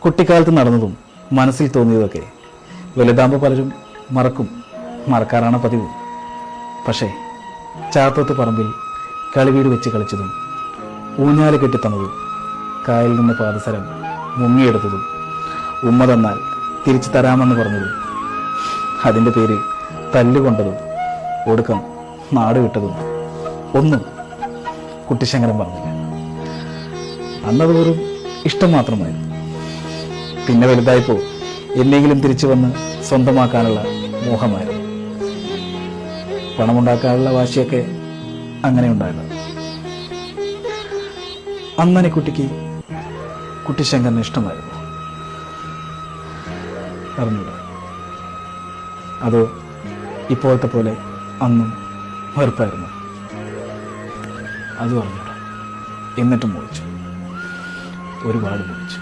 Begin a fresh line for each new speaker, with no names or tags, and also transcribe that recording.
കുട്ടിക്കാലത്ത് നടന്നതും മനസ്സിൽ തോന്നിയതൊക്കെ വലുതാകുമ്പോൾ പലരും മറക്കാറാണ് പതിവ്. പക്ഷേ ചാത്തോത്ത് പറമ്പിൽ കളിവീട് വെച്ച് കളിച്ചതും ഊഞ്ഞാല് കെട്ടിത്തന്നതും കായലിൽ നിന്ന് പാദസരം മുങ്ങിയെടുത്തതും ഉമ്മ തന്നാൽ തിരിച്ചു തരാമെന്ന് പറഞ്ഞതും അതിൻ്റെ പേര് തല്ലുകൊണ്ടതും ഒടുക്കം നാട് വിട്ടതും ഒന്നും കുട്ടിശങ്കരൻ പറഞ്ഞില്ല. അന്നത് വെറും ഇഷ്ടം മാത്രമായിരുന്നു. പിന്നെ വലുതായപ്പോൾ എന്നെങ്കിലും തിരിച്ചു വന്ന് സ്വന്തമാക്കാനുള്ള മോഹമായിരുന്നു. പണമുണ്ടാക്കാനുള്ള വാശിയൊക്കെ അങ്ങനെ ഉണ്ടായിരുന്നു. അന്നനെ കുട്ടിശങ്കരന് ഇഷ്ടമായിരുന്നു. അറിഞ്ഞൂടെ? അതോ ഇപ്പോഴത്തെ പോലെ അന്നും വെറുപ്പായിരുന്നു? അതും അറിഞ്ഞൂടെ? എന്നിട്ടും മോഹിച്ചു, ഒരുപാട് മോഹിച്ചു.